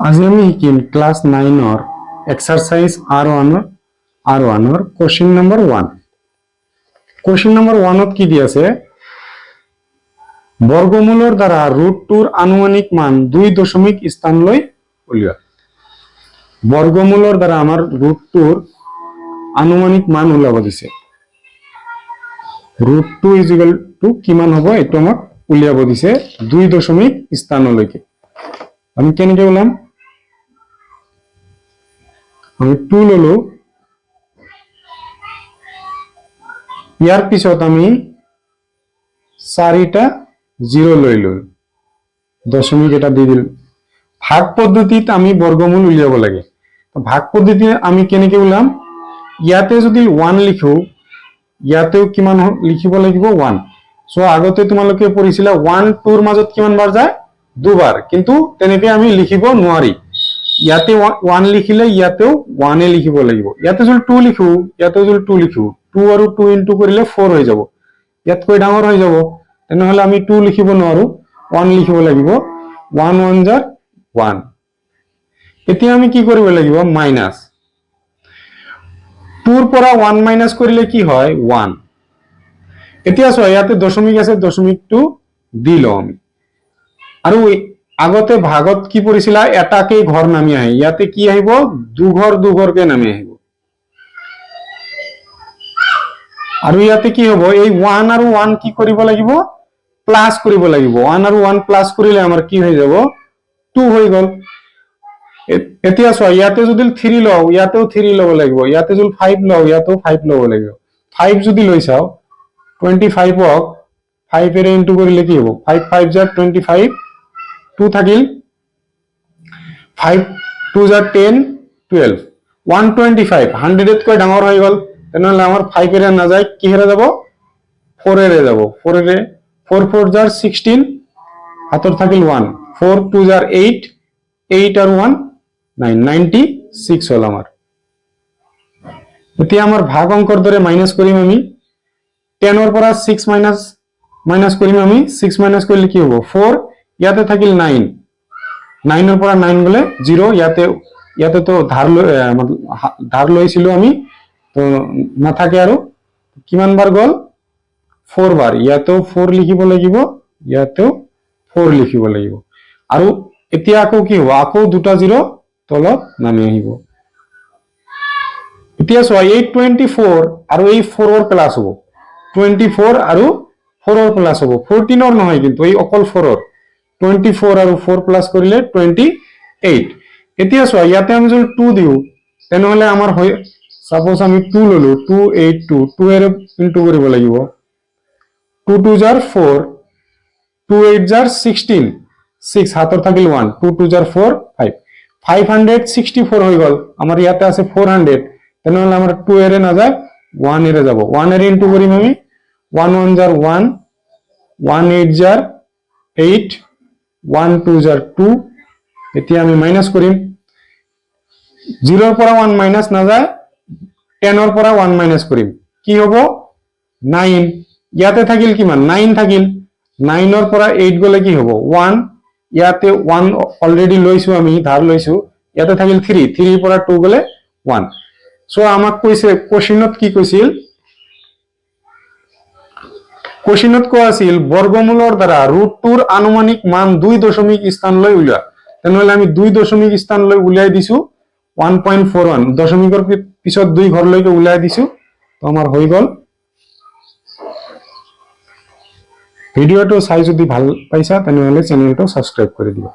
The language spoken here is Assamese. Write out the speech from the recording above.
আজি আমি শিকিম class 9 exercise R1 question number 1। Question number 1 কি দিয়েছে, বর্গমূলর দ্বারা √2 আনুমানিক মান 2 দশমিক স্থান লৈ উলিয়া। বর্গমূলর দ্বারা আমার √2 আনুমানিক মান উলাব দিছে। √2 কিমান হব এটো আমাক উলিয়াব দিছে 2 দশমিক স্থানলৈকে। আমি কেনেকে উলাম, আমি 2 ললো, ইয়ার পিছত আমি 4টা 0 লইলো, দশমিক এটা দি দিল। ভাগ পদ্ধতিত আমি বর্গমূল উলিয়াব লাগে। ভাগ পদ্ধতি আমি কেনেকে উলাম, ইয়াতে যদি 1 লিখো, ইয়াতেও কিমান লিখিব লাগিব 1। সো আগতে তোমালোকে পঢ়িছিলা 1 2 ৰ মাজত কিমান বাৰ যায়, দুবাৰ, কিন্তু তেনেকে আমি লিখিব নোৱাৰি। ইয়াতে 1 লিখিলে ইয়াতেও 1 এ লিখিব লাগিব। ইয়াতে যদি 2 লিখো, ইয়াতে যদি 2 লিখো, 2 আৰু 2 ইনটু কৰিলে 4 হৈ যাব, ইয়াতকৈ ডাঙৰ হৈ যাব। তেনেহলে আমি 2 লিখিব নোৱাৰো, 1 লিখিব লাগিব। 1 1 জাৰ 1। এতিয়া আমি কি কৰিব লাগিব, মাইনাস 2 ৰ পৰা 1 মাইনাস কৰিলে কি হয় 1। এতিয়া চোৱা ইয়াতে দশমিক আছে, দশমিকটো দি লওঁ আমি। আৰু আগতে ভাগত কি পঢ়িছিলা, এটাকে ঘৰ নামি আহে, ইয়াতে কি আহিব দুঘৰকে নামি আহিব। আৰু ইয়াতে কি হ'ব, এই 1 আৰু 1 কি কৰিব লাগিব, প্লাস কৰিব লাগিব। 1 আৰু 1 প্লাস কৰিলে আমাৰ কি হৈ যাব 2 হৈ গল। এতিয়া চোৱা ইয়াতে যদি 3 লও, ইয়াতেও 3 লব লাগিব। ইয়াতে যদি 5 লও, ইয়াতেও 5 লব লাগিব। 5 যদি লৈ চাও, 25 হক 5 এৰে ইনটু কৰিলে কি হ'ব, 5 5 জাৰ 25, 2 থাকিল, 5 2 জাৰ 10 12, 125 100 এতকৈ ডাঙৰ হৈ গল। তেনেহলে আমাৰ 5 এৰে নাযায়, কিহেৰে যাব 4 এৰে যাব। 4 এৰে 4 4 জাৰ 16, হাতৰ থাকিল 1, 4 2 জাৰ 8, 8 আৰু 1 9, 96 হল আমাৰ। এতিয়া আমাৰ ভাগ অংকৰ দৰে মাইনাস কৰিম আমি। 10 ৰ পৰা 6 মাইনাস কৰিম আমি। 6 মাইনাস কৰিলে কি হ'ব 4, ইয়াতে থাকিল 9, 9 ৰ পৰা 9 গলে 0, ইয়াতে তো ধাৰ লৈছিলো আমি, তো নাথাকে আৰু কিমান বাৰ গল 4 বাৰ। ইয়াতেও 4 লিখিব লাগিব, ইয়াতেও 4 লিখিব লাগিব। আৰু এতিয়া আকৌ কি হ'ব, আকৌ দুটা 0 তলত নামি আহিব। এতিয়া চোৱা এই 24 আৰু এই 4 ৰ প্লাস হ'ব, 24 আৰু 4 ৰ প্লাস হ'ব, 14 ৰ নহয় কিন্তু, এই অকল 4 ৰ। 24 আৰু 4 প্লাস কৰিলে 28। এতিয়া চোৱা ইয়াতে আমি যদি 2 দিও, তেনেহলে আমাৰ হয়, সাপোজ আমি 2 ললো, 2 8 2, 2 এৰে ইনটু কৰিব লাগিব। 2 2 জাৰ 4, 2 8 জাৰ 16, 6 হাতৰ থাকিল 1, 2 2 জাৰ 4 5, 564 হৈ গল। আমাৰ ইয়াতে আছে 400, তেনেহলে আমাৰ 2 এৰে নাযায়, 1 এৰে যাব। 1 এৰে ইনটু কৰিম আমি, 1 1 জাৰ 1, 1 8 জাৰ 8, 1 2 জাৰ 2। এতিয়া আমি মাইনাস কৰিম, 0 ৰ পৰা 1 মাইনাস নাযায়, 10 ৰ পৰা 1 মাইনাস কৰিম, কি হ'ব 9। ইয়াতে থাকিল কিমান 9 থাকিল, 9 ৰ পৰা 8 গলে কি হ'ব 1, ইয়াতে 1 অলৰেডি লৈছো আমি, ধাৰ লৈছো। ইয়াতে থাকিল 3, 3 ৰ পৰা 2 গলে 1। সো আমাক কৈছে কোশ্চেনত কি কৈছিল, কোশ্চেনত কোৱা আছিল বৰ্গমূলৰ দ্বাৰা √2 আনুমানিক মান 2 দশমিক স্থান লৈ উলিয়া। তেনেহলে আমি 2 দশমিক স্থান লৈ উলিয়াই দিছো 1.41, দশমিকৰ পিছত 2 ঘৰলৈকে উলিয়াই দিছো, তো আমাৰ হৈ গল। ভিডিওটো চাই যদি ভাল পাইছা তেনেহলে চ্যানেলটো সাবস্ক্ৰাইব কৰি দিবা।